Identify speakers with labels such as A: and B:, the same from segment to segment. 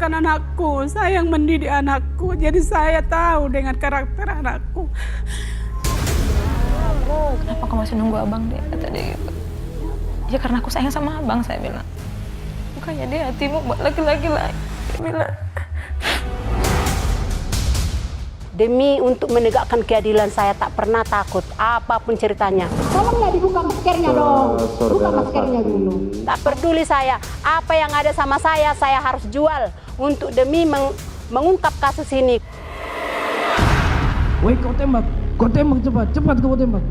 A: membesarkan anakku, saya yang mendidik anakku. Jadi saya tahu dengan karakter anakku.
B: Kenapa kau masih nunggu abang, Dek? Kata dia gitu. Ya karena aku sayang sama abang, saya bilang. Bukannya dia hatimu buat laki-laki lain. Dia bilang.
C: Demi untuk menegakkan keadilan saya tak pernah takut apapun ceritanya.
D: Tolongnya dibuka maskernya dong. Buka maskernya dulu.
C: Tak peduli saya, apa yang ada sama saya harus jual untuk demi mengungkap kasus ini.
E: Woi, kau tembak cepat kau tembak.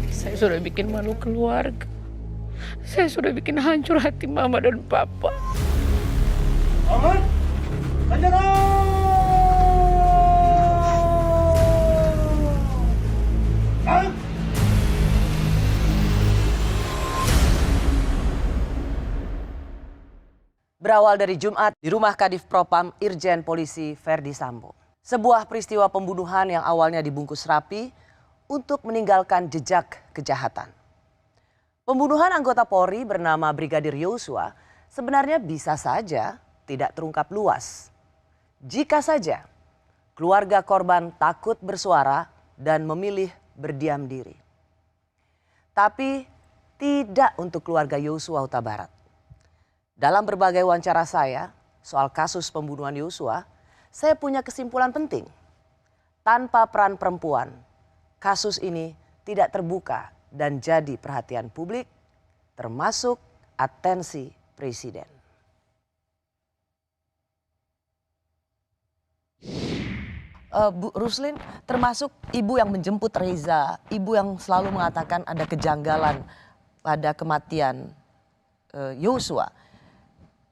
B: Saya sudah bikin malu keluarga. Saya sudah bikin hancur hati mama dan papa.
E: Aman, hajar!
F: Berawal dari Jumat di rumah Kadif Propam Irjen Polisi Ferdi Sambo. Sebuah peristiwa pembunuhan yang awalnya dibungkus rapi untuk meninggalkan jejak kejahatan. Pembunuhan anggota Polri bernama Brigadir Yosua sebenarnya bisa saja tidak terungkap luas. Jika saja keluarga korban takut bersuara dan memilih berdiam diri. Tapi tidak untuk keluarga Yosua Huta Barat. Dalam berbagai wawancara saya soal kasus pembunuhan Yosua, saya punya kesimpulan penting. Tanpa peran perempuan, kasus ini tidak terbuka dan jadi perhatian publik, termasuk atensi Presiden. Bu Ruslin, termasuk ibu yang menjemput Reza, ibu yang selalu mengatakan ada kejanggalan pada kematian Yosua.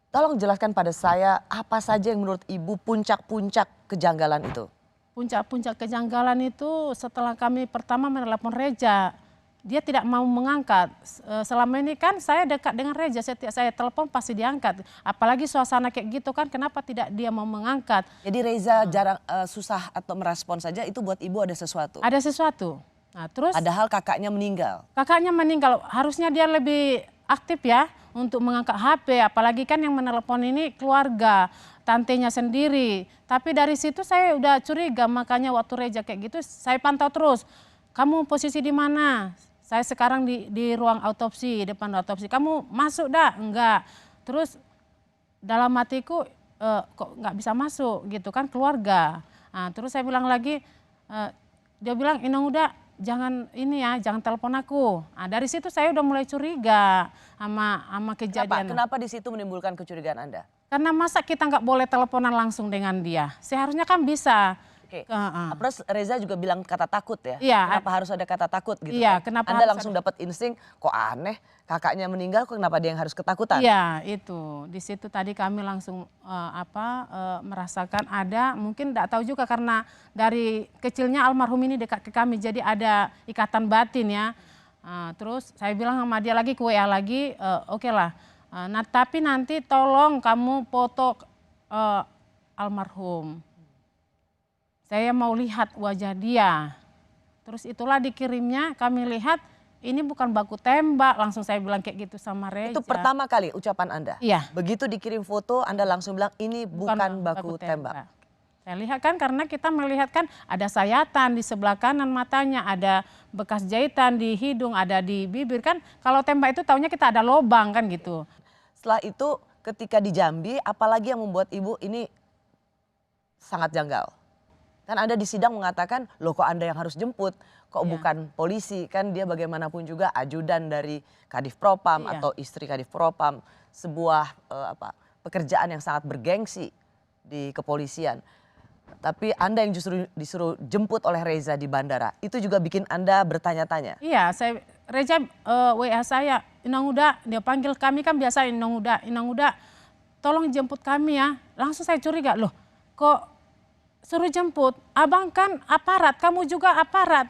F: Tolong jelaskan pada saya apa saja yang menurut ibu puncak-puncak kejanggalan itu.
A: Puncak-puncak kejanggalan itu setelah kami pertama menelepon Reza. Dia tidak mau mengangkat. Selama ini kan saya dekat dengan Reza, setiap saya telepon pasti diangkat. Apalagi suasana kayak gitu kan, kenapa tidak dia mau mengangkat.
F: Jadi Reza jarang susah atau merespon saja, itu buat ibu ada sesuatu?
A: Ada sesuatu. Nah, terus
F: Padahal kakaknya meninggal.
A: Kakaknya meninggal, harusnya dia lebih aktif ya untuk mengangkat HP. Apalagi kan yang menelepon ini keluarga, tantenya sendiri. Tapi dari situ saya udah curiga, makanya waktu Reza kayak gitu saya pantau terus. Kamu posisi di mana? Saya sekarang di ruang autopsi, depan autopsi. Kamu masuk dah? Enggak. Terus dalam hatiku kok nggak bisa masuk gitu kan, keluarga. Nah, terus saya bilang lagi, dia bilang Inang udah jangan ini ya, jangan telepon aku. Nah, dari situ saya udah mulai curiga sama kejadian.
F: Kenapa di situ menimbulkan kecurigaan Anda?
A: Karena masa kita nggak boleh teleponan langsung dengan dia? Seharusnya kan bisa.
F: Oke. Terus Reza juga bilang kata takut ya?
A: Iya.
F: Kenapa harus ada kata takut gitu?
A: Iya,
F: kan?
A: kenapa
F: Anda
A: harus
F: langsung dapat insting, kok aneh kakaknya meninggal, kok kenapa dia yang harus ketakutan?
A: Iya, itu. Di situ tadi kami langsung merasakan ada, mungkin tidak tahu juga karena dari kecilnya almarhum ini dekat ke kami, jadi ada ikatan batin ya. Terus saya bilang sama dia lagi, ke WA lagi, oke lah. Nah, tapi nanti tolong kamu foto almarhum. Saya mau lihat wajah dia. Terus itulah dikirimnya, kami lihat ini bukan baku tembak, langsung saya bilang kayak gitu sama Reza.
F: Itu pertama kali ucapan Anda?
A: Iya.
F: Begitu dikirim foto Anda langsung bilang ini bukan baku tembak.
A: Saya lihat kan karena kita melihat kan ada sayatan di sebelah kanan matanya, ada bekas jahitan di hidung, ada di bibir kan. Kalau tembak itu taunya kita ada lobang kan gitu.
F: Setelah itu ketika di Jambi, apalagi yang membuat ibu ini sangat janggal? Kan Anda di sidang mengatakan, loh kok Anda yang harus jemput, kok bukan polisi, kan dia bagaimanapun juga ajudan dari Kadif Propam atau istri Kadif Propam, sebuah pekerjaan yang sangat bergengsi di kepolisian. Tapi Anda yang justru disuruh jemput oleh Reza di bandara, itu juga bikin Anda bertanya-tanya.
A: Iya, Reza WA saya, Inang Uda, dia panggil kami kan biasa Inang Uda, tolong jemput kami ya. Langsung saya curiga, loh kok suruh jemput, abang kan aparat, kamu juga aparat.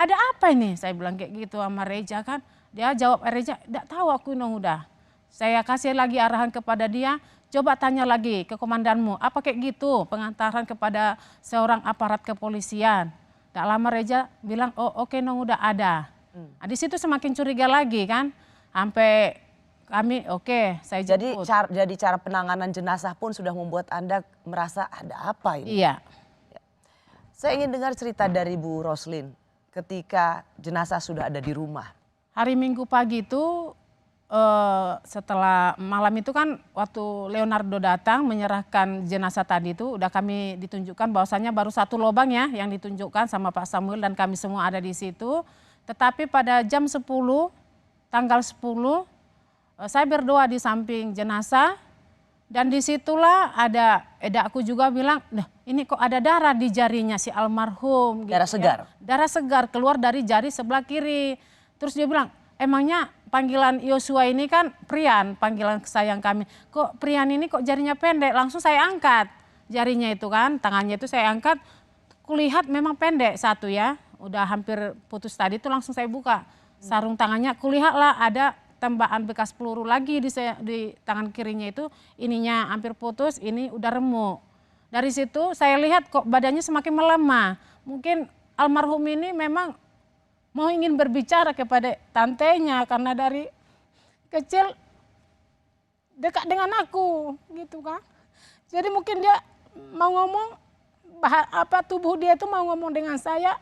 A: Ada apa ini? Saya bilang kayak gitu sama Reza kan. Dia jawab, Reza, tidak tahu aku Inang Uda. Saya kasih lagi arahan kepada dia, coba tanya lagi ke komandanmu, apa kayak gitu pengantaran kepada seorang aparat kepolisian. Tak lama Reza bilang, oh oke Inang Uda ada. Nah, di situ semakin curiga lagi kan. Sampai Kami saya
F: Jadi
A: jemput.
F: cara penanganan jenazah pun sudah membuat Anda merasa ada apa ini?
A: Iya.
F: Saya ingin dengar cerita dari Bu Roslin ketika jenazah sudah ada di rumah.
A: Hari Minggu pagi itu setelah malam itu kan waktu Leonardo datang menyerahkan jenazah tadi itu udah kami ditunjukkan bahwasanya baru 1 lubang ya yang ditunjukkan sama Pak Samuel dan kami semua ada di situ. Tetapi pada jam 10 tanggal 10 saya berdoa di samping jenazah dan disitulah ada edakku juga bilang, nah ini kok ada darah di jarinya si almarhum. Gitu
F: Darah segar?
A: Ya. Darah segar keluar dari jari sebelah kiri. Terus dia bilang, emangnya panggilan Yosua ini kan Prian, panggilan sayang kami. Kok Prian ini kok jarinya pendek? Langsung saya angkat jarinya itu kan, tangannya itu saya angkat. Kulihat memang pendek satu ya, udah hampir putus tadi itu langsung saya buka. Sarung tangannya, kulihatlah ada tembakan bekas peluru lagi di tangan kirinya itu, ininya hampir putus, ini udah remuk. Dari situ saya lihat kok badannya semakin melemah. Mungkin almarhum ini memang mau ingin berbicara kepada tantenya karena dari kecil dekat dengan aku gitu kan. Jadi mungkin dia mau ngomong tubuh dia itu mau ngomong dengan saya,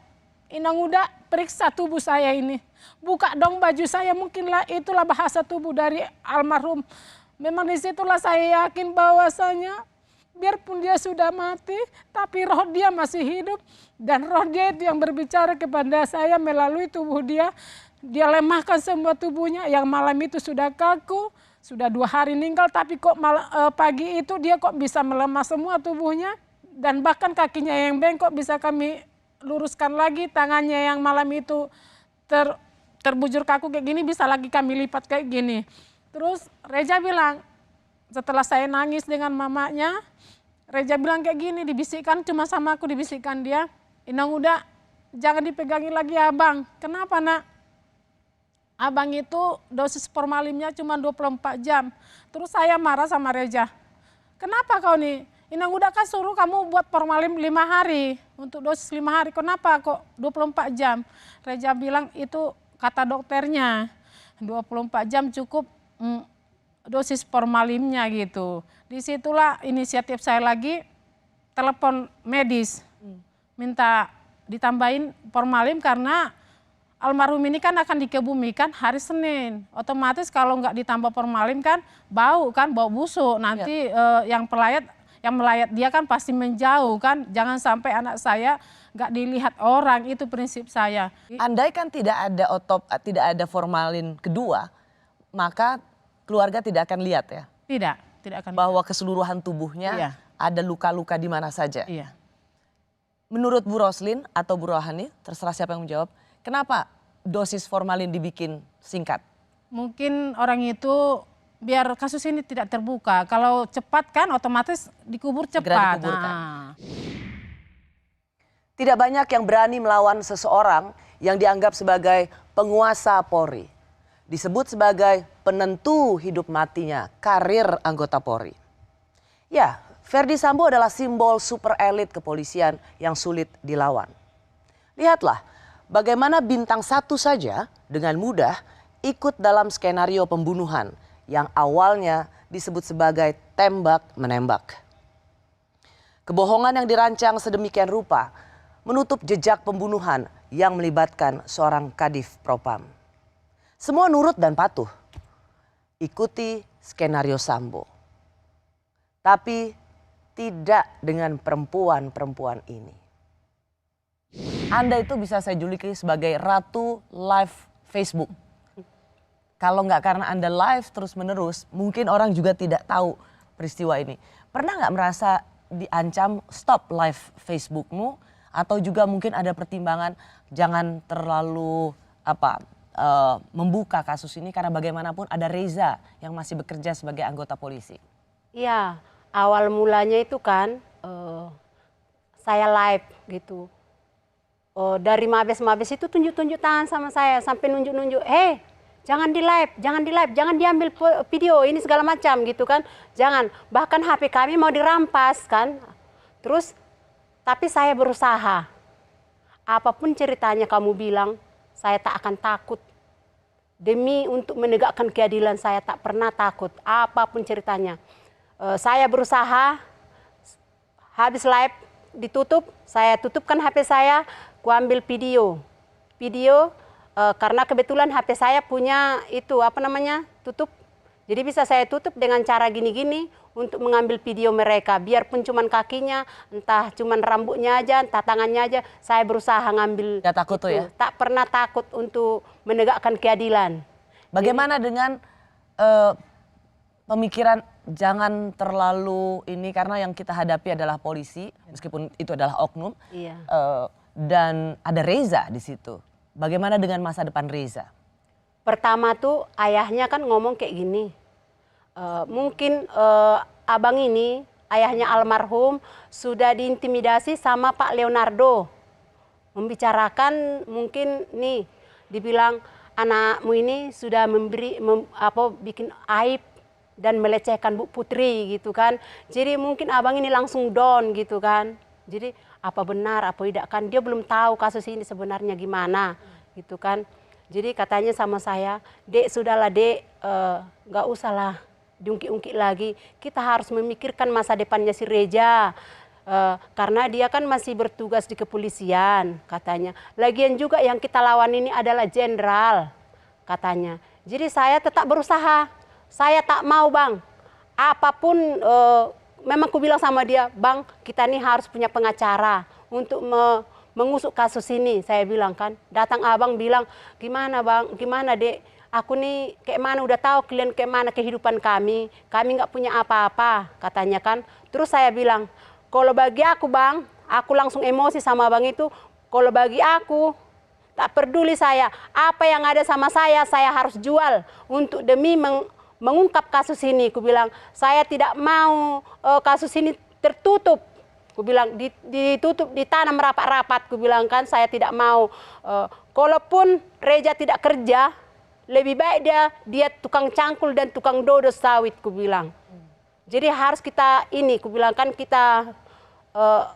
A: Inang udah periksa tubuh saya ini. Buka dong baju saya, mungkinlah itulah bahasa tubuh dari almarhum. Memang disitulah saya yakin bahwasanya biarpun dia sudah mati, tapi roh dia masih hidup. Dan roh dia itu yang berbicara kepada saya melalui tubuh dia. Dia lemahkan semua tubuhnya, yang malam itu sudah kaku, sudah 2 hari meninggal, tapi kok pagi itu dia kok bisa melemah semua tubuhnya. Dan bahkan kakinya yang bengkok bisa kami luruskan lagi, tangannya yang malam itu terbujur kaku kayak gini bisa lagi kami lipat kayak gini. Terus Reja bilang, setelah saya nangis dengan mamanya, Reja bilang kayak gini, dibisikkan cuma sama aku, dibisikkan dia, Inang udah jangan dipegangin lagi abang. Kenapa nak? Abang itu dosis formalinnya cuma 24 jam. Terus saya marah sama Reja, kenapa kau nih? Inang udah kan suruh kamu buat formalin 5 hari, untuk dosis 5 hari, kenapa kok 24 jam? Reja bilang itu kata dokternya, 24 jam cukup dosis formalinnya gitu. Disitulah inisiatif saya lagi, telepon medis, minta ditambahin formalin karena almarhum ini kan akan dikebumikan hari Senin. Otomatis kalau nggak ditambah formalin kan bau busuk, nanti yang melayat dia kan pasti menjauh kan, jangan sampai anak saya nggak dilihat orang, itu prinsip saya.
F: Andai kan tidak ada formalin kedua, maka keluarga tidak akan lihat ya?
A: Tidak akan.
F: Bahwa keseluruhan tubuhnya ada luka-luka di mana saja?
A: Iya.
F: Menurut Bu Roslin atau Bu Rohani, terserah siapa yang menjawab, kenapa dosis formalin dibikin singkat?
A: Mungkin orang itu biar kasus ini tidak terbuka. Kalau cepat kan otomatis dikubur cepat.
F: Segera dikuburkan. Tidak banyak yang berani melawan seseorang yang dianggap sebagai penguasa Polri. Disebut sebagai penentu hidup matinya karir anggota Polri. Ya, Ferdy Sambo adalah simbol super elit kepolisian yang sulit dilawan. Lihatlah bagaimana bintang 1 saja dengan mudah ikut dalam skenario pembunuhan yang awalnya disebut sebagai tembak-menembak. Kebohongan yang dirancang sedemikian rupa menutup jejak pembunuhan yang melibatkan seorang Kadif Propam. Semua nurut dan patuh. Ikuti skenario Sambo. Tapi tidak dengan perempuan-perempuan ini. Anda itu bisa saya juluki sebagai Ratu Live Facebook. Kalau nggak karena Anda live terus-menerus, mungkin orang juga tidak tahu peristiwa ini. Pernah nggak merasa diancam stop live Facebookmu? Atau juga mungkin ada pertimbangan jangan terlalu membuka kasus ini karena bagaimanapun ada Reza yang masih bekerja sebagai anggota polisi.
C: Iya, awal mulanya itu kan saya live gitu. Dari mabes-mabes itu tunjuk-tunjuk tangan sama saya sampai nunjuk-nunjuk, jangan di live, jangan diambil video ini segala macam gitu kan. Jangan, bahkan HP kami mau dirampas kan. Terus, tapi saya berusaha. Apapun ceritanya kamu bilang, saya tak akan takut. Demi untuk menegakkan keadilan saya tak pernah takut, apapun ceritanya. Saya berusaha, habis live ditutup, saya tutupkan HP saya, ku ambil video. Karena kebetulan HP saya punya itu tutup. Jadi bisa saya tutup dengan cara gini-gini untuk mengambil video mereka. Biarpun cuman kakinya, entah cuman rambutnya aja, entah tangannya aja, saya berusaha ngambil.
F: Gak takut tuh ya?
C: Tak pernah takut untuk menegakkan keadilan.
F: Bagaimana dengan pemikiran jangan terlalu ini, karena yang kita hadapi adalah polisi, meskipun itu adalah oknum,
C: Iya.
F: dan ada Reza di situ. Bagaimana dengan masa depan Reza?
C: Pertama tuh ayahnya kan ngomong kayak gini, mungkin abang ini, ayahnya almarhum, sudah diintimidasi sama Pak Leonardo. Membicarakan mungkin nih, dibilang anakmu ini sudah bikin aib dan melecehkan Bu Putri gitu kan. Jadi mungkin abang ini langsung down gitu kan. Jadi apa benar apa tidak kan, dia belum tahu kasus ini sebenarnya gimana gitu kan. Jadi katanya sama saya, Dek sudahlah Dek, gak usahlah diungkit-ungkit lagi. Kita harus memikirkan masa depannya si Reza. Karena dia kan masih bertugas di kepolisian katanya. Lagian juga yang kita lawan ini adalah jenderal katanya. Jadi saya tetap berusaha. Saya tak mau bang, apapun memang ku bilang sama dia, bang kita nih harus punya pengacara untuk mengusut kasus ini. Saya bilang kan, datang abang bilang, gimana bang, gimana dek, aku nih kayak mana udah tahu kalian kayak mana kehidupan kami nggak punya apa-apa katanya kan. Terus saya bilang, kalau bagi aku bang, aku langsung emosi sama bang itu, kalau bagi aku tak peduli saya, apa yang ada sama saya harus jual untuk demi mengungkap kasus ini. Ku bilang, saya tidak mau kasus ini tertutup. Ku bilang, ditutup, ditanam rapat-rapat. Ku bilang kan, saya tidak mau. Kalaupun Reza tidak kerja, lebih baik dia tukang cangkul dan tukang dodo sawit, ku bilang. Jadi harus kita ini, ku bilang kan kita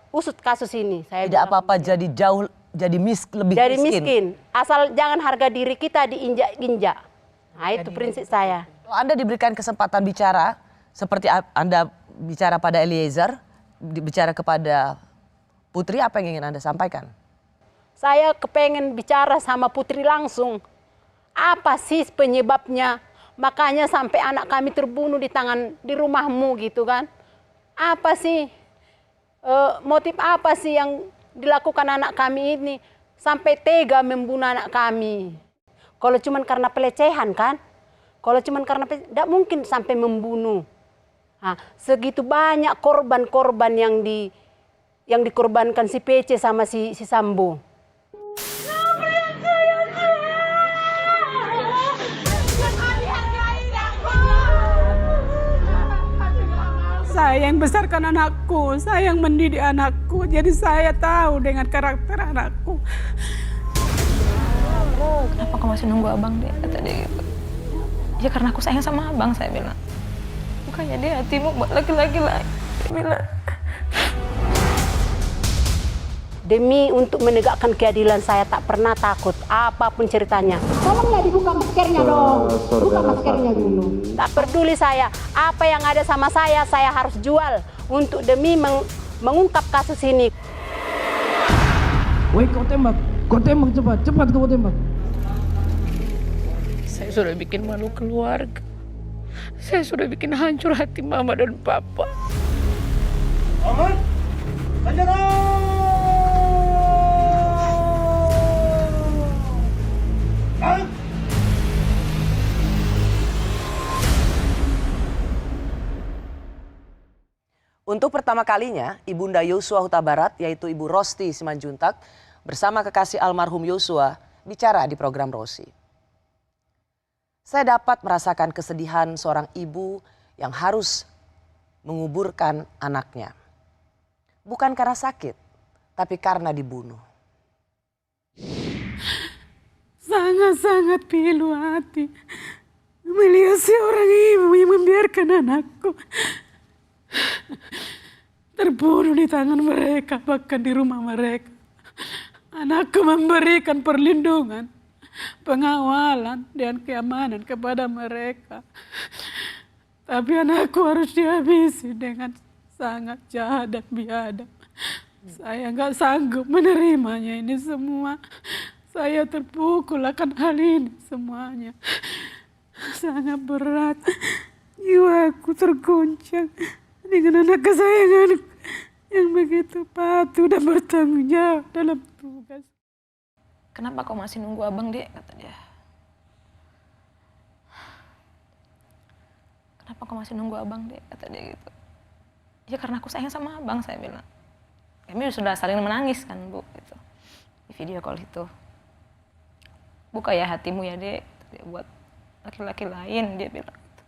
C: usut kasus ini. Saya
F: Tidak apa-apa jadi lebih miskin.
C: Asal jangan harga diri kita diinjak-injak. Nah itu prinsip saya.
F: Kalau Anda diberikan kesempatan bicara, seperti Anda bicara pada Eliezer, bicara kepada Putri, apa yang ingin Anda sampaikan?
C: Saya kepengen bicara sama Putri langsung. Apa sih penyebabnya? Makanya sampai anak kami terbunuh di rumahmu gitu kan. Apa sih? Motif apa sih yang dilakukan anak kami ini? Sampai tega membunuh anak kami. Kalau cuma karena pelecehan kan? Kalau cuma karena tidak mungkin sampai membunuh. Nah, segitu banyak korban-korban yang dikorbankan si PC sama si Sambo.
G: Saya yang besarkan anakku, saya yang mendidik anakku, jadi saya tahu dengan karakter anakku.
B: Kenapa kau masih nunggu abang deh, kata dia gitu. Ya karena aku sayang sama abang, saya bilang. Bukannya dia hatimu buat laki-laki lain, dia bilang.
C: Demi untuk menegakkan keadilan saya tak pernah takut, apapun ceritanya.
D: Tolonglah dibuka maskernya dong. Buka maskernya dulu.
C: Tak peduli saya, apa yang ada sama saya harus jual untuk demi mengungkap kasus ini.
E: Woi kau tembak cepat kau tembak.
H: Saya sudah bikin malu keluarga. Saya sudah bikin hancur hati mama dan papa.
E: Aman, Sanjana!
F: Untuk pertama kalinya, Ibunda Yosua Huta Barat, yaitu Ibu Rosti Simanjuntak, bersama kekasih almarhum Yosua, bicara di program Rosi. Saya dapat merasakan kesedihan seorang ibu yang harus menguburkan anaknya. Bukan karena sakit, tapi karena dibunuh.
G: Sangat-sangat pilu hati melihat seorang ibu yang membiarkan anakku terbunuh di tangan mereka, bahkan di rumah mereka. Anakku memberikan perlindungan pengawalan dan keamanan kepada mereka. Tapi anakku harus dihabisi dengan sangat jahat dan biadab. Saya nggak sanggup menerimanya ini semua. Saya terpukul akan hal ini semuanya. Sangat berat. Jiwaku terguncang dengan anak kesayanganku yang begitu patuh dan bertanggung jawab dalam tugas.
B: Kenapa kau masih nunggu abang, Dek? Kata dia. Kenapa kau masih nunggu abang, Dek? Kata dia gitu. Ya karena aku sayang sama abang, saya bilang. Kami sudah saling menangis kan, Bu, gitu. Di video call itu. Buka ya hatimu ya, Dek. Dia buat laki-laki lain, dia bilang gitu.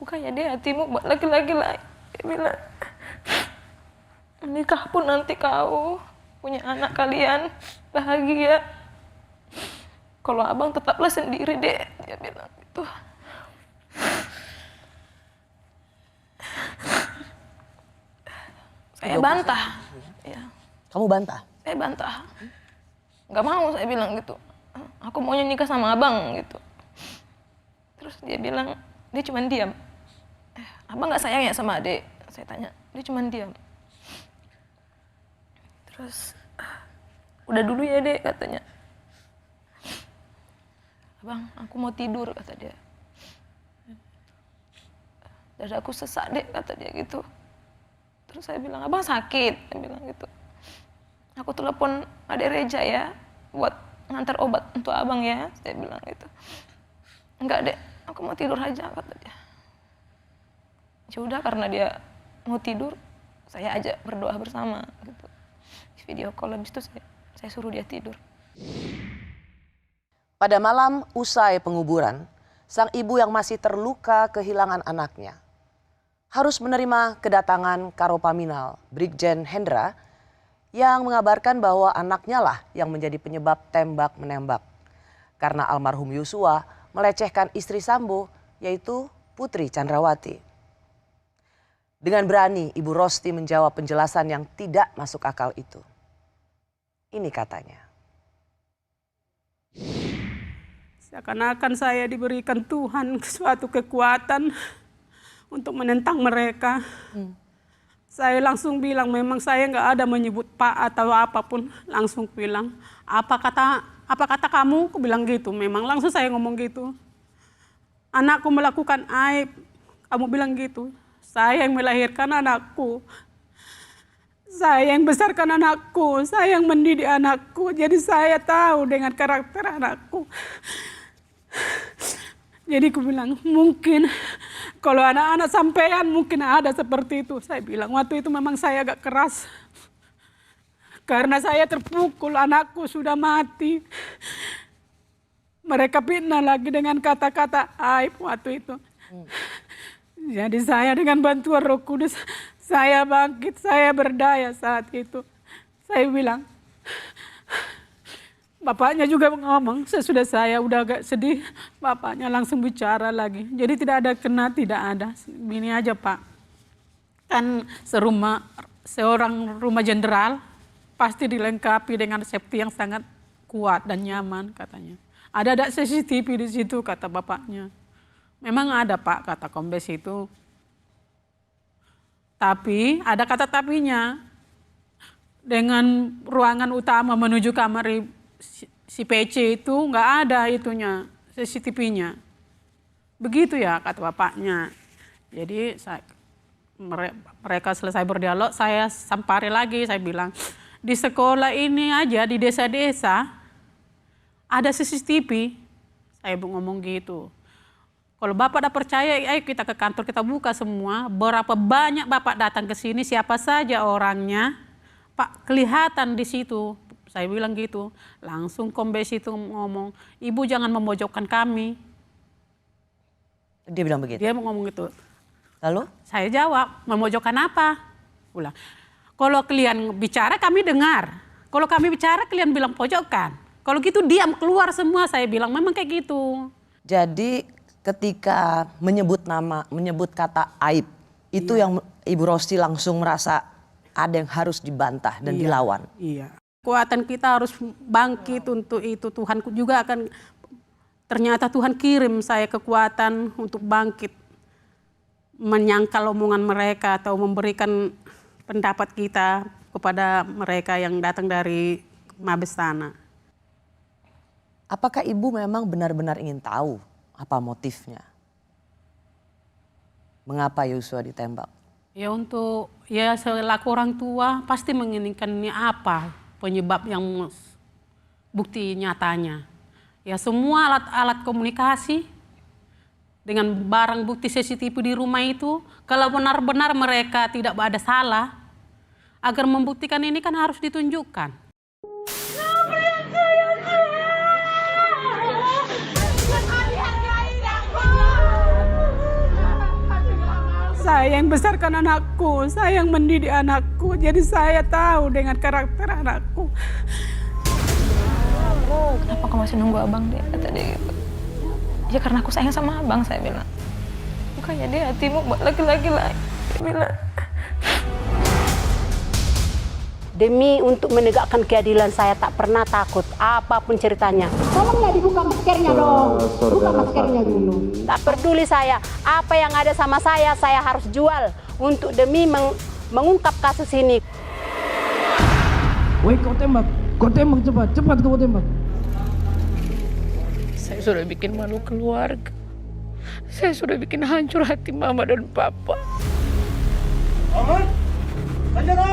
B: Buka ya, Dek, hatimu buat laki-laki lain. Dia bilang, menikah pun nanti kau punya anak kalian bahagia. Kalau abang tetaplah sendiri, Dek, dia bilang gitu. Saya bantah. Ya.
F: Kamu bantah?
B: Saya bantah. Nggak mau, saya bilang gitu. Aku maunya nikah sama abang gitu. Terus dia bilang, dia cuma diam. Abang nggak sayang ya sama adik? Saya tanya. Dia cuma diam. Terus, udah dulu ya, Dek, katanya. Abang, aku mau tidur, kata dia. Dadaku sesak, Dek, kata dia gitu. Terus saya bilang, abang sakit, saya bilang gitu. Aku telepon Adik Reja ya, buat ngantar obat untuk abang ya, saya bilang gitu. Enggak, Dek, aku mau tidur aja, kata dia. Ya udah, karena dia mau tidur, saya ajak berdoa bersama gitu. Di video call habis itu saya suruh dia tidur.
F: Pada malam usai penguburan, sang ibu yang masih terluka kehilangan anaknya harus menerima kedatangan Karopaminal Brigjen Hendra yang mengabarkan bahwa anaknya lah yang menjadi penyebab tembak-menembak. Karena almarhum Yosua melecehkan istri Sambo, yaitu Putri Chandrawati. Dengan berani Ibu Rosti menjawab penjelasan yang tidak masuk akal itu. Ini katanya.
G: Seakan-akan saya diberikan Tuhan suatu kekuatan untuk menentang mereka. Saya langsung bilang, memang saya nggak ada menyebut Pak atau apapun, langsung bilang, apa kata kamu? Aku bilang gitu, memang langsung saya ngomong gitu. Anakku melakukan aib, kamu bilang gitu. Saya yang melahirkan anakku, saya yang besarkan anakku, saya yang mendidik anakku, jadi saya tahu dengan karakter anakku. Jadi aku bilang, mungkin kalau anak-anak sampean mungkin ada seperti itu. Saya bilang, waktu itu memang saya agak keras. Karena saya terpukul, anakku sudah mati. Mereka fitnah lagi dengan kata-kata aib waktu itu. Jadi saya dengan bantuan Roh Kudus, saya bangkit, saya berdaya saat itu. Saya bilang, bapaknya juga ngomong, sesudah saya udah agak sedih, bapaknya langsung bicara lagi. Jadi tidak ada kena, tidak ada. Ini aja Pak, kan seorang rumah jenderal pasti dilengkapi dengan safety yang sangat kuat dan nyaman katanya. Ada CCTV di situ kata bapaknya. Memang ada Pak, kata kombes itu. Tapi ada kata tapinya. Dengan ruangan utama menuju kamar si PC itu nggak ada itunya, CCTV-nya. Begitu ya kata bapaknya. Jadi mereka selesai berdialog, saya sampari lagi, saya bilang, di sekolah ini aja, di desa-desa, ada CCTV. Saya ngomong gitu. Kalau Bapak udah percaya, ayo kita ke kantor, kita buka semua. Berapa banyak Bapak datang ke sini, siapa saja orangnya, Pak kelihatan di situ. Saya bilang gitu. Langsung kombes itu ngomong, Ibu jangan memojokkan kami.
F: Dia bilang begitu?
G: Dia ngomong gitu.
F: Lalu?
G: Saya jawab, memojokkan apa? Ulang. Kalau kalian bicara kami dengar. Kalau kami bicara kalian bilang pojokkan. Kalau gitu diam keluar semua, saya bilang memang kayak gitu.
F: Jadi ketika menyebut kata aib, itu yang Ibu Rosti langsung merasa ada yang harus dibantah dan dilawan.
G: Iya. Kekuatan kita harus bangkit untuk itu. Tuhan juga akan, ternyata Tuhan kirim saya kekuatan untuk bangkit, menyangkal omongan mereka atau memberikan pendapat kita kepada mereka yang datang dari Mabes Tanah.
F: Apakah Ibu memang benar-benar ingin tahu apa motifnya? Mengapa Yosua ditembak?
G: Ya selaku orang tua pasti menginginkan ini apa penyebab yang bukti nyatanya. Ya semua alat-alat komunikasi dengan barang bukti CCTV di rumah itu, kalau benar-benar mereka tidak ada salah, agar membuktikan ini kan harus ditunjukkan. Saya yang besarkan anakku, saya yang mendidik anakku, jadi saya tahu dengan karakter anakku.
B: Kenapa kau masih nunggu abang deh, kata dia gitu. Ya karena aku sayang sama abang, saya bilang. Bukannya dia hatimu buat laki-laki lain, dia bilang.
C: Demi untuk menegakkan keadilan saya tak pernah takut apapun ceritanya.
D: Tolongnya dibuka maskernya dong. Buka maskernya dulu.
C: Tak peduli saya, apa yang ada sama saya harus jual untuk demi mengungkap kasus ini.
E: Woi, kau tembak cepat kau tembak.
H: Saya sudah bikin malu keluarga. Saya sudah bikin hancur hati mama dan papa.
E: Aman, senjata!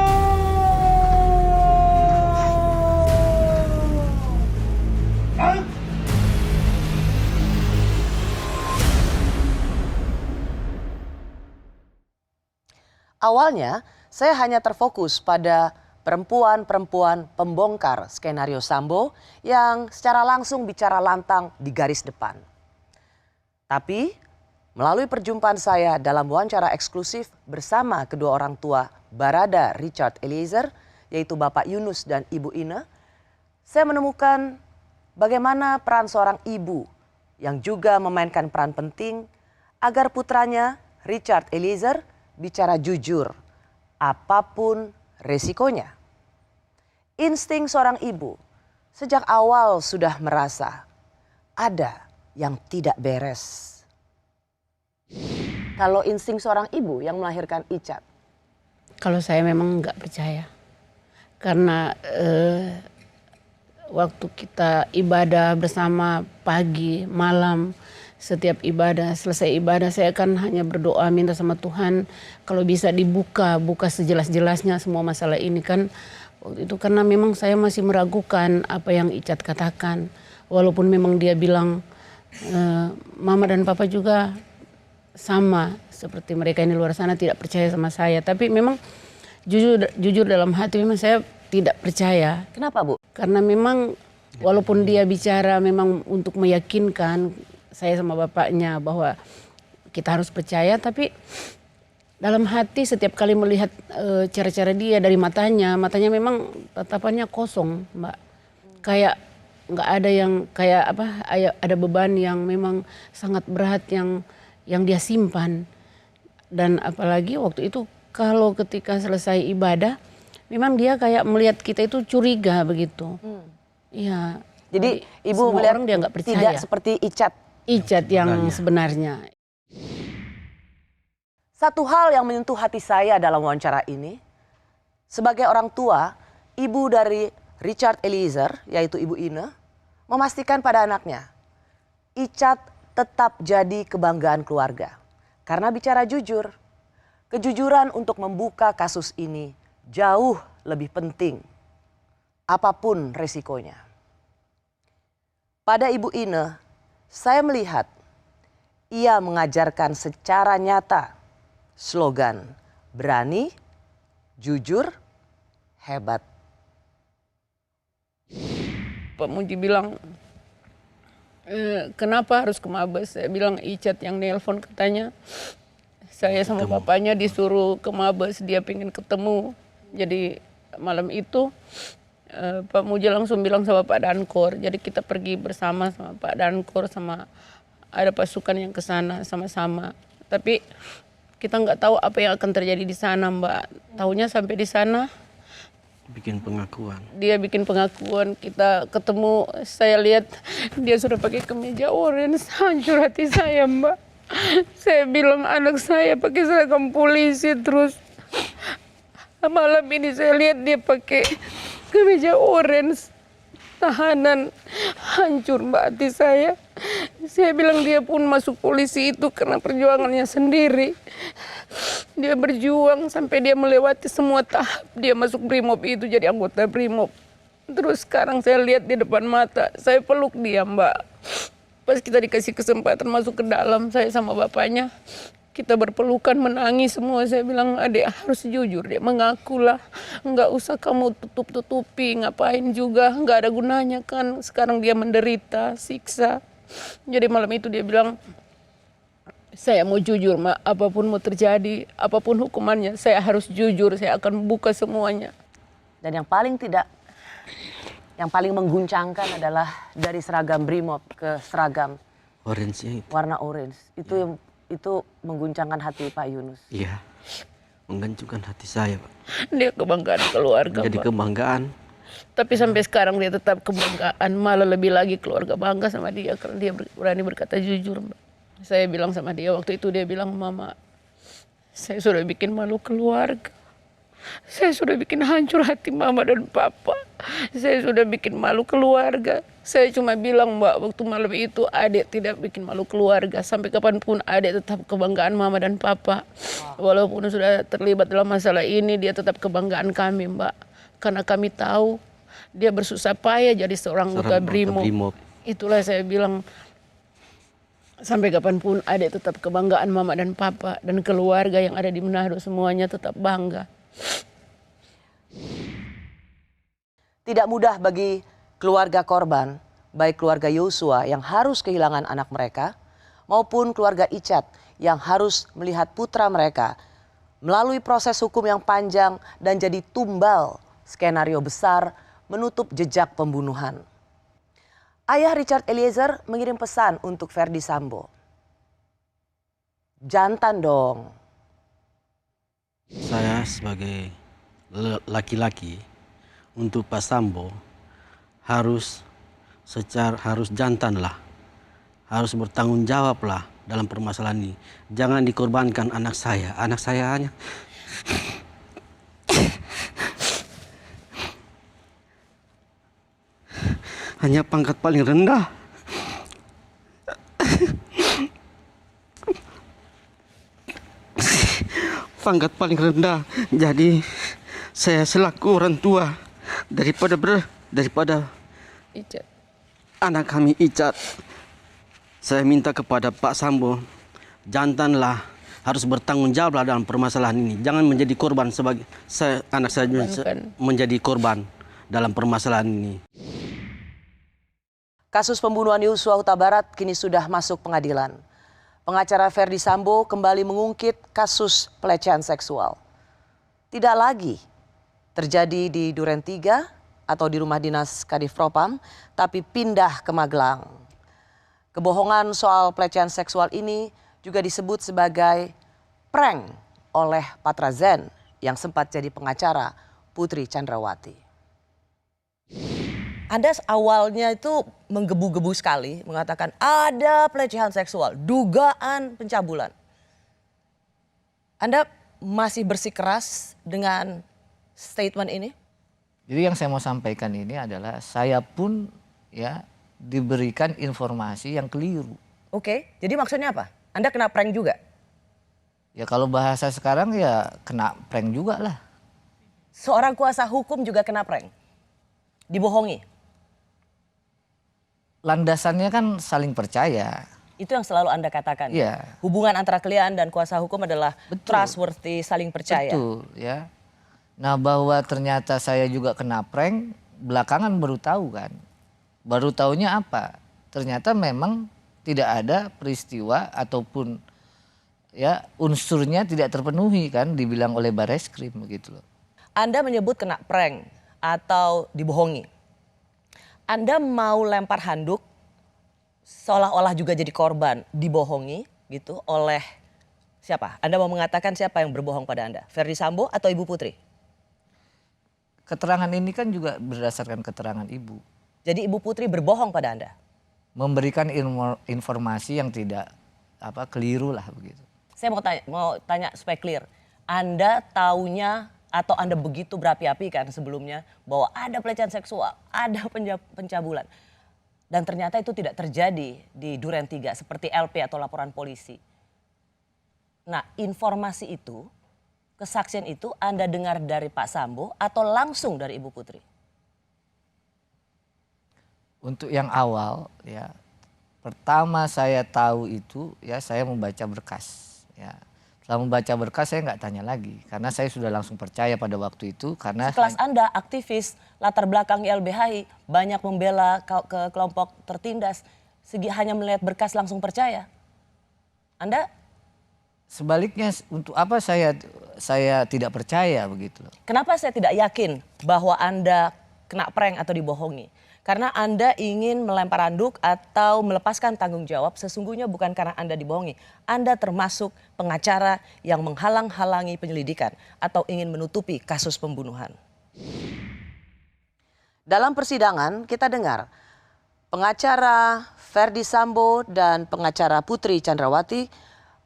F: Awalnya, saya hanya terfokus pada perempuan-perempuan pembongkar skenario Sambo yang secara langsung bicara lantang di garis depan. Tapi, melalui perjumpaan saya dalam wawancara eksklusif bersama kedua orang tua Barada Richard Eliezer, yaitu Bapak Yunus dan Ibu Ine, saya menemukan bagaimana peran seorang ibu yang juga memainkan peran penting agar putranya Richard Eliezer bicara jujur, apapun resikonya. Insting seorang ibu sejak awal sudah merasa ada yang tidak beres. Kalau insting seorang ibu yang melahirkan Icat?
H: Kalau saya memang nggak percaya. Karena waktu kita ibadah bersama pagi, malam, setiap ibadah, selesai ibadah saya kan hanya berdoa minta sama Tuhan kalau bisa buka sejelas-jelasnya semua masalah ini kan. Waktu itu karena memang saya masih meragukan apa yang Icat katakan. Walaupun memang dia bilang mama dan papa juga sama seperti mereka ini luar sana tidak percaya sama saya. Tapi memang jujur dalam hati memang saya tidak percaya.
F: Kenapa, Bu?
H: Karena memang walaupun dia bicara memang untuk meyakinkan saya sama bapaknya bahwa kita harus percaya, tapi dalam hati setiap kali melihat cara-cara dia dari matanya memang tatapannya kosong, Mbak. Kayak nggak ada yang kayak apa? Ada beban yang memang sangat berat yang dia simpan. Dan apalagi waktu itu kalau ketika selesai ibadah, memang dia kayak melihat kita itu curiga begitu. Iya.
F: Jadi Ibu melihat
H: orang dia nggak percaya.
F: Tidak seperti Icat
H: yang sebenarnya.
F: Satu hal yang menyentuh hati saya dalam wawancara ini, sebagai orang tua, ibu dari Richard Eliezer, yaitu Ibu Ine, memastikan pada anaknya, Icat tetap jadi kebanggaan keluarga. Karena bicara jujur, kejujuran untuk membuka kasus ini jauh lebih penting, apapun resikonya. Pada Ibu Ine, saya melihat ia mengajarkan secara nyata slogan berani, jujur, hebat.
H: Pak Muji bilang, kenapa harus ke Mabes? Saya bilang Icat yang nelpon katanya. Saya sama bapaknya disuruh ke Mabes, dia pengen ketemu. Jadi malam itu Pak Muji langsung bilang sama Pak Dankor. Jadi kita pergi bersama sama Pak Dankor sama ada pasukan yang ke sana sama-sama. Tapi kita nggak tahu apa yang akan terjadi di sana, Mbak. Tahunya sampai di sana
I: bikin pengakuan.
H: Dia bikin pengakuan, kita ketemu, saya lihat dia sudah pakai kemeja orange. Hancur hati saya, Mbak. Saya bilang anak saya pakai seragam polisi, terus malam ini saya lihat dia pakai kemeja orange tahanan. Hancur, Mbak, hati saya. Saya bilang dia pun masuk polisi itu karena perjuangannya sendiri. Dia berjuang sampai dia melewati semua tahap. Dia masuk Brimob itu jadi anggota Brimob. Terus sekarang saya lihat di depan mata, saya peluk dia, Mbak. Pas kita dikasih kesempatan masuk ke dalam, saya sama bapaknya, kita berpelukan menangis semua. Saya bilang, adek harus jujur, dia mengakulah. Nggak usah kamu tutup-tutupi, ngapain juga, nggak ada gunanya kan. Sekarang dia menderita, siksa. Jadi malam itu dia bilang, saya mau jujur, Mak, apapun mau terjadi, apapun hukumannya, saya harus jujur, saya akan buka semuanya.
F: Dan yang paling mengguncangkan adalah dari seragam Brimob ke seragam
I: Orange
F: warna orange. Itu mengguncangkan hati Pak Yunus.
I: Iya, mengguncangkan hati saya, Pak.
H: Dia kebanggaan keluarga,
I: Jadi
H: Pak.
I: kebanggaan.
H: Tapi sampai sekarang dia tetap kebanggaan, malah lebih lagi keluarga bangga sama dia karena dia berani berkata jujur, Mbak. Saya bilang sama dia waktu itu, dia bilang, Mama, saya sudah bikin malu keluarga. Saya sudah bikin hancur hati Mama dan Papa. Saya sudah bikin malu keluarga. Saya cuma bilang, Mbak, waktu malam itu adek tidak bikin malu keluarga. Sampai kapanpun adek tetap kebanggaan Mama dan Papa. Walaupun sudah terlibat dalam masalah ini, dia tetap kebanggaan kami, Mbak. Karena kami tahu dia bersusah payah jadi seorang anggota Brimob. Itulah saya bilang, sampai kapanpun adek tetap kebanggaan Mama dan Papa. Dan keluarga yang ada di Manado semuanya tetap bangga.
F: Tidak mudah bagi keluarga korban, baik keluarga Yosua yang harus kehilangan anak mereka, maupun keluarga Icat yang harus melihat putra mereka melalui proses hukum yang panjang dan jadi tumbal skenario besar menutup jejak pembunuhan. Ayah Richard Eliezer mengirim pesan untuk Ferdi Sambo. Jantan dong.
I: Saya sebagai laki-laki untuk Pak Sambo harus jantan lah, harus bertanggung jawab lah dalam permasalahan ini. Jangan dikorbankan anak saya hanya pangkat paling rendah. Pangkat paling rendah. Jadi saya selaku orang tua daripada
H: Icat,
I: anak kami Icat, saya minta kepada Pak Sambo, jantanlah, harus bertanggung jawab dalam permasalahan ini. Jangan menjadi korban sebagai anak saya menjadi korban dalam permasalahan ini.
F: Kasus pembunuhan Yosua Huta Barat kini sudah masuk pengadilan. Pengacara Ferdi Sambo kembali mengungkit kasus pelecehan seksual. Tidak lagi terjadi di Duren 3 atau di rumah dinas Kadif Propam, tapi pindah ke Magelang. Kebohongan soal pelecehan seksual ini juga disebut sebagai prank oleh Patra Zen yang sempat jadi pengacara Putri Chandrawati. Anda awalnya itu menggebu-gebu sekali mengatakan ada pelecehan seksual, dugaan pencabulan. Anda masih bersikeras dengan statement ini?
J: Jadi yang saya mau sampaikan ini adalah saya pun ya diberikan informasi yang keliru.
F: Oke, jadi maksudnya apa? Anda kena prank juga?
J: Ya kalau bahasa sekarang ya kena prank juga lah.
F: Seorang kuasa hukum juga kena prank? Dibohongi?
J: Landasannya kan saling percaya.
F: Itu yang selalu Anda katakan.
J: Iya.
F: Hubungan antara klien dan kuasa hukum adalah trustworthy, saling percaya.
J: Betul, ya. Nah, bahwa ternyata saya juga kena prank, belakangan baru tahu kan. Baru tahunya apa? Ternyata memang tidak ada peristiwa ataupun ya unsurnya tidak terpenuhi kan, dibilang oleh Bareskrim begitu loh.
F: Anda menyebut kena prank atau dibohongi. Anda mau lempar handuk seolah-olah juga jadi korban, dibohongi gitu oleh siapa? Anda mau mengatakan siapa yang berbohong pada Anda? Ferdi Sambo atau Ibu Putri?
J: Keterangan ini kan juga berdasarkan keterangan ibu.
F: Jadi Ibu Putri berbohong pada Anda?
J: Memberikan informasi yang tidak keliru lah begitu.
F: Saya mau tanya supaya clear. Anda taunya atau Anda begitu berapi-api kan sebelumnya bahwa ada pelecehan seksual, ada pencabulan. Dan ternyata itu tidak terjadi di Duren 3 seperti LP atau laporan polisi. Nah, informasi itu, kesaksian itu Anda dengar dari Pak Sambo atau langsung dari Ibu Putri?
J: Untuk yang awal ya, pertama saya tahu itu ya saya membaca berkas ya. Setelah membaca berkas saya nggak tanya lagi karena saya sudah langsung percaya pada waktu itu karena
F: sekelas Anda aktivis latar belakang YLBHI banyak membela ke kelompok tertindas, hanya melihat berkas langsung percaya. Anda?
J: Sebaliknya untuk apa saya tidak percaya begitu loh.
F: Kenapa saya tidak yakin bahwa Anda kena prank atau dibohongi? Karena Anda ingin melempar handuk atau melepaskan tanggung jawab, sesungguhnya bukan karena Anda dibohongi. Anda termasuk pengacara yang menghalang-halangi penyelidikan atau ingin menutupi kasus pembunuhan. Dalam persidangan kita dengar pengacara Ferdi Sambo dan pengacara Putri Chandrawati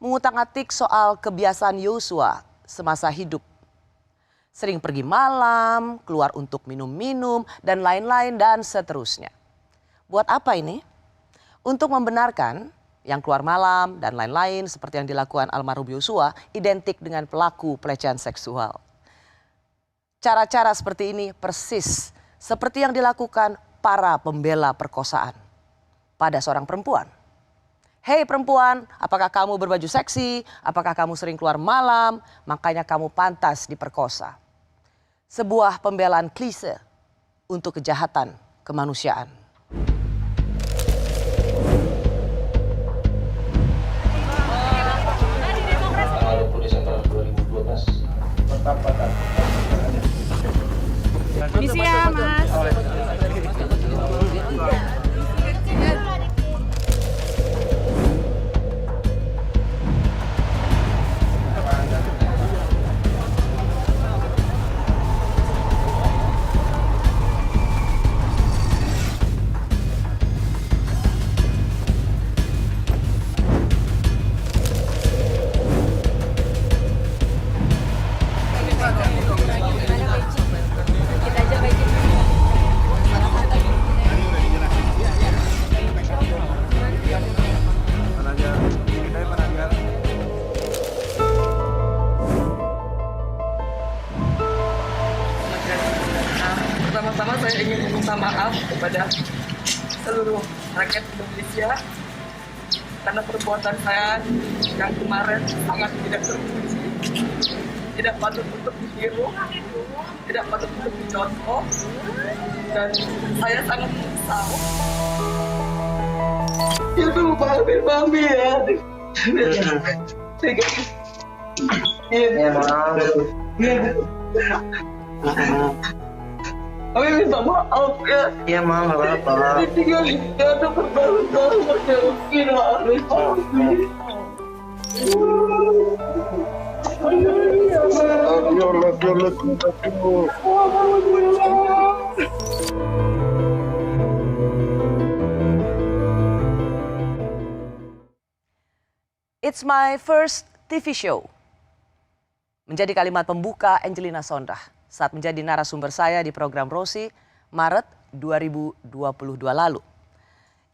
F: mengutak-atik soal kebiasaan Yosua semasa hidup. Sering pergi malam, keluar untuk minum-minum, dan lain-lain dan seterusnya. Buat apa ini? Untuk membenarkan yang keluar malam dan lain-lain seperti yang dilakukan almarhum Yosua identik dengan pelaku pelecehan seksual. Cara-cara seperti ini persis seperti yang dilakukan para pembela perkosaan pada seorang perempuan. Hei perempuan, apakah kamu berbaju seksi? Apakah kamu sering keluar malam? Makanya kamu pantas diperkosa. Sebuah pembelaan klise untuk kejahatan kemanusiaan.
G: Misi ya Mas.
K: Pertama-tama saya ingin meminta maaf kepada seluruh rakyat Indonesia karena perbuatan saya yang kemarin sangat tidak terpuji, tidak patut untuk ditiru, tidak patut untuk dicontoh, dan saya sangat menyesal. Ya tuh maafin Mami ya. Iya maaf. Kami minta maaf ya. Iya maaf, nggak apa-apa. Ditinggalin nggak ada bertahun-tahun ya mungkin harus Mami.
F: It's my first TV show. Menjadi kalimat pembuka Angelina Sondra saat menjadi narasumber saya di program Rosi Maret 2022 lalu.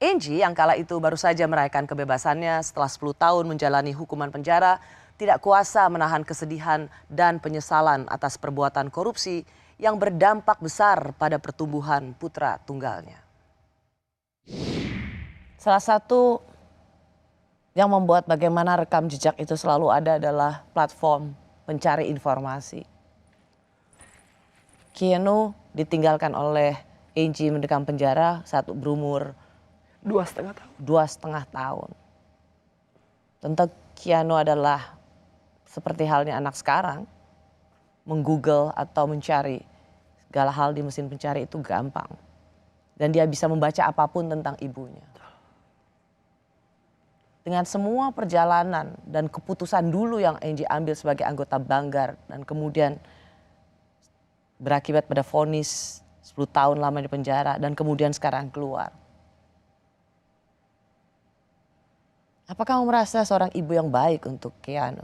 F: Angie yang kala itu baru saja merayakan kebebasannya setelah 10 tahun menjalani hukuman penjara, tidak kuasa menahan kesedihan dan penyesalan atas perbuatan korupsi yang berdampak besar pada pertumbuhan putra tunggalnya. Salah satu yang membuat bagaimana rekam jejak itu selalu ada adalah platform pencari informasi. Keanu ditinggalkan oleh Angie mendekam penjara saat berumur 2,5 tahun. Tentu Keanu adalah seperti halnya anak sekarang, menggoogle atau mencari segala hal di mesin pencari itu gampang. Dan dia bisa membaca apapun tentang ibunya. dengan semua perjalanan dan keputusan dulu yang Angie ambil sebagai anggota Banggar dan kemudian berakibat pada vonis 10 tahun lama di penjara dan kemudian sekarang keluar. Apakah kamu merasa seorang ibu yang baik untuk Keanu?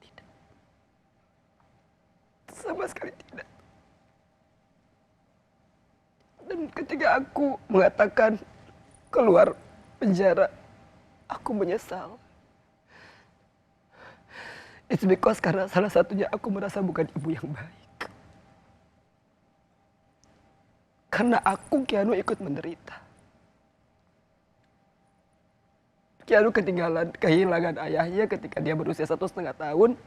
K: Tidak. Sama sekali tidak. Dan ketika aku mengatakan keluar penjara, aku menyesal. It's because karena salah satunya aku merasa bukan ibu yang baik. Karena aku, Keanu, ikut menderita. Keanu kehilangan ayahnya ketika dia berusia 1,5 tahun.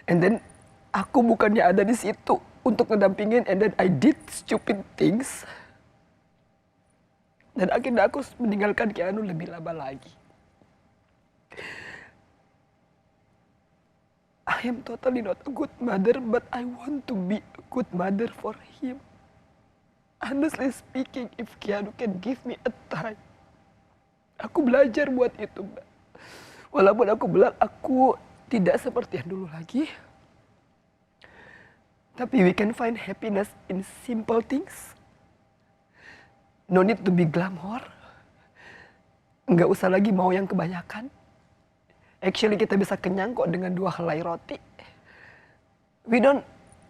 K: And then aku bukannya ada di situ untuk mendampingin, and then I did stupid things. Dan akhirnya aku meninggalkan Keanu lebih lama lagi. I am totally not a good mother, but I want to be a good mother for him. Honestly speaking, if Keanu can give me a time, aku belajar buat itu, Mbak. Walaupun aku bilang aku tidak seperti yang dulu lagi, tapi we can find happiness in simple things. No need to be glamour. Nggak usah lagi mau yang kebanyakan. Actually kita bisa kenyang kok dengan 2 helai roti.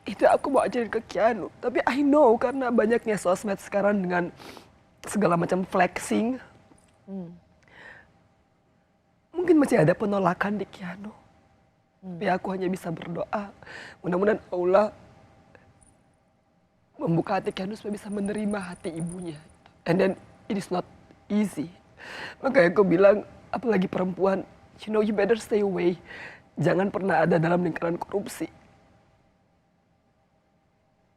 K: Itu aku mau ajarin ke Keanu. Tapi I know karena banyaknya sosmed sekarang dengan segala macam flexing. Mungkin masih ada penolakan di Keanu. Tapi aku hanya bisa berdoa. Mudah-mudahan Allah membuka hati Keanu supaya bisa menerima hati ibunya. And then it is not easy. Makanya aku bilang, apalagi perempuan, you better stay away. Jangan pernah ada dalam lingkaran korupsi.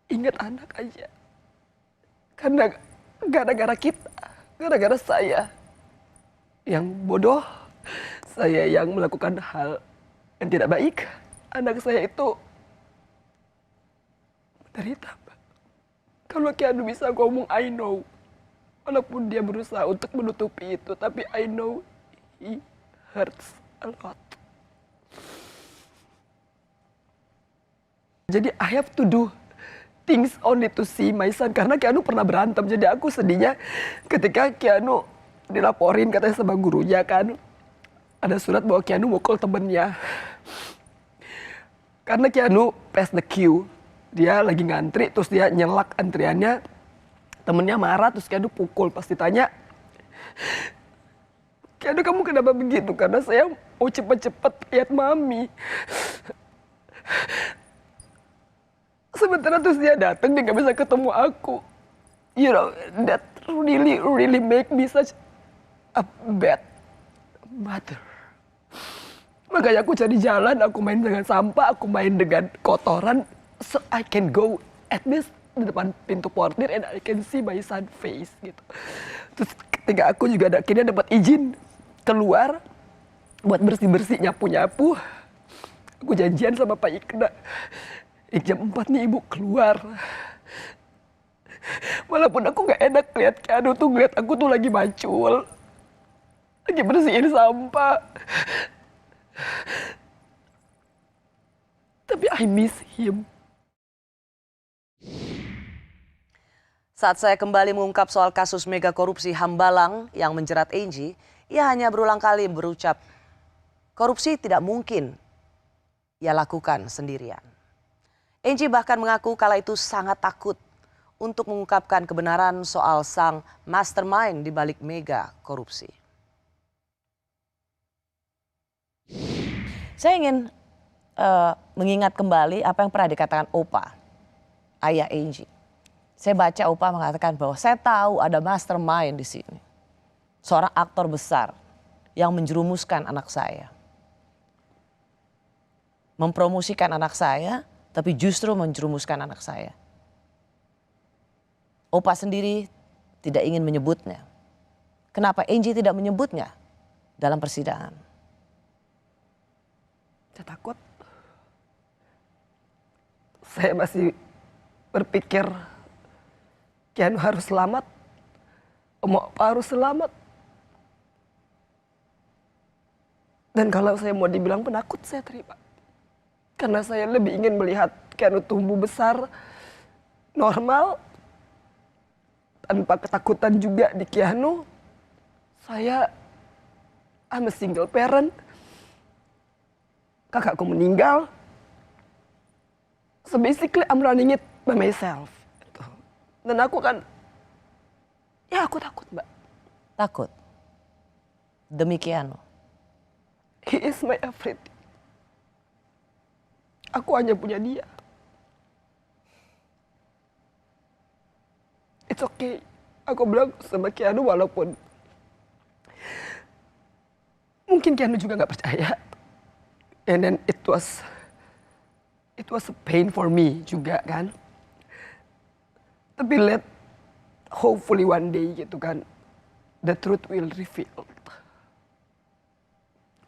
K: Ingat anak aja. Karena gara-gara kita, gara-gara saya yang bodoh, saya yang melakukan hal yang tidak baik, anak saya itu menderita. Kalau Keanu bisa ngomong, I know. Walaupun dia berusaha untuk menutupi itu, tapi I know he hurts a lot. Jadi I have to do things only to see my son. Karena Keanu pernah berantem. Jadi aku sedihnya ketika Keanu dilaporin katanya sama gurunya kan. Ada surat bahwa Keanu mukul temennya. Karena Keanu pass the queue. Dia lagi ngantri terus dia nyelak antriannya. Temennya marah terus Keanu pukul. Pas ditanya, Keanu kamu kenapa begitu? Karena saya mau cepet-cepet lihat mami. Sementara terus dia datang, dia gak bisa ketemu aku. You know, that really make me such a bad mother. Makanya aku cari jalan, aku main dengan sampah, aku main dengan kotoran, so I can go at least di depan pintu portir and I can see my son face gitu. Terus ketika aku juga akhirnya dapat izin keluar buat bersih-bersih, nyapu-nyapu, aku janjian sama Pak Ikna. Jam 4 nih ibu keluar. Walaupun aku gak enak lihat Keanu tuh, ngeliat aku tuh lagi macul. Lagi bersihin sampah. Tapi I miss him.
F: Saat saya kembali mengungkap soal kasus mega korupsi Hambalang yang menjerat Angie, ia hanya berulang kali berucap, korupsi tidak mungkin ia lakukan sendirian. Angie bahkan mengaku kala itu sangat takut untuk mengungkapkan kebenaran soal sang mastermind di balik mega korupsi. Saya ingin mengingat kembali apa yang pernah dikatakan Opa, ayah Angie. Saya baca Opa mengatakan bahwa saya tahu ada mastermind di sini. Seorang aktor besar yang menjerumuskan anak saya. Mempromosikan anak saya, tapi justru menjerumuskan anak saya. Opa sendiri tidak ingin menyebutnya. Kenapa Angie tidak menyebutnya dalam persidangan?
K: Saya takut. Saya masih berpikir Keanu harus selamat. Opa harus selamat. Dan kalau saya mau dibilang penakut, saya terima. Karena saya lebih ingin melihat Keanu tumbuh besar, normal, tanpa ketakutan juga di Keanu. I'm a single parent. Kakakku meninggal. So basically I'm running it by myself. Dan aku aku takut, Mbak.
F: Takut? Demi Keanu?
K: He is my everything. Aku hanya punya dia. It's okay. Aku bilang sama Keanu walaupun mungkin Keanu juga nggak percaya. And then it was a pain for me juga kan. Tapi hopefully one day gitu kan, the truth will reveal.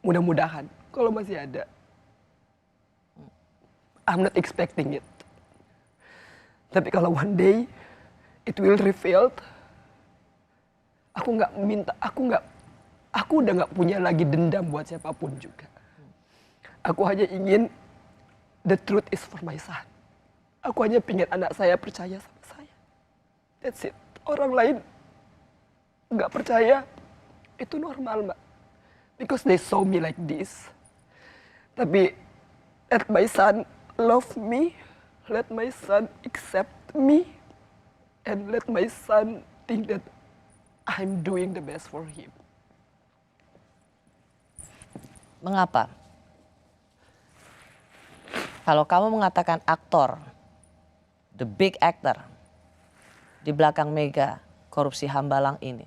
K: Mudah-mudahan kalau masih ada. I'm not expecting it. Tapi kalau one day it will reveal, aku udah nggak punya lagi dendam buat siapapun juga. Aku hanya ingin the truth is for my son. Aku hanya pengen anak saya percaya sama saya. That's it. Orang lain nggak percaya, itu normal, Mbak. Because they saw me like this. Tapi let my son love me, let my son accept me, and let my son think that I'm doing the best for him.
F: Mengapa? Kalau kamu mengatakan aktor, the big actor, di belakang mega korupsi Hambalang ini,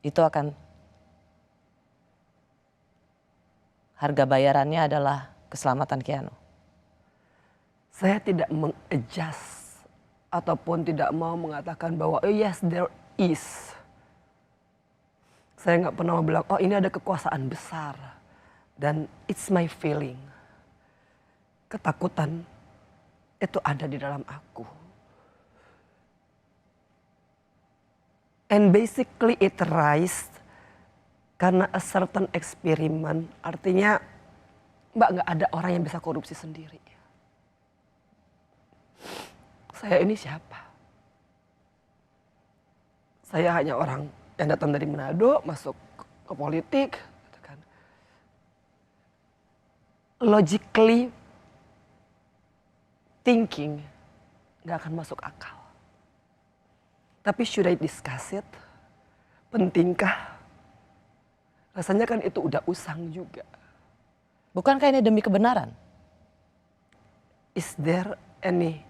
F: itu akan harga bayarannya adalah keselamatan Keanu.
K: Saya tidak meng-adjust ataupun tidak mau mengatakan bahwa yes there is. Saya nggak pernah bilang ini ada kekuasaan besar dan it's my feeling. Ketakutan itu ada di dalam aku. And basically it rise karena a certain experiment, artinya Mbak nggak ada orang yang bisa korupsi sendiri. Saya ini siapa? Saya hanya orang yang datang dari Manado, masuk ke politik. Gitu kan. Logically thinking nggak akan masuk akal. Tapi should I discuss it? Pentingkah? Rasanya kan itu udah usang juga.
F: Bukankah ini demi kebenaran?
K: Is there any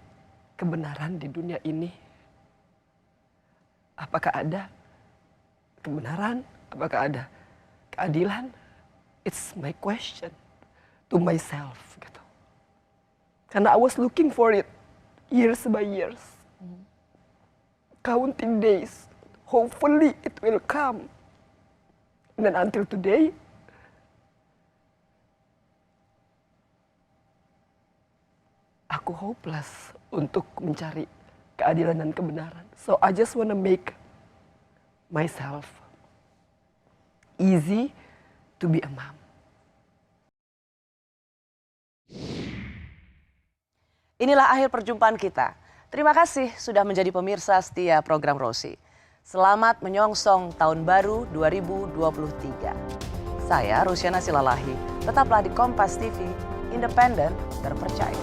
K: kebenaran di dunia ini? Apakah ada kebenaran? Apakah ada keadilan? It's my question to myself. Gitu. Karena I was looking for it years by years. Counting days. Hopefully it will come. And then until today, aku hopeless untuk mencari keadilan dan kebenaran. So I just want to make myself easy to be a mom.
F: Inilah akhir perjumpaan kita. Terima kasih sudah menjadi pemirsa setia program Rosi. Selamat menyongsong tahun baru 2023. Saya Rusiana Silalahi, tetaplah di Kompas TV, independen, terpercaya.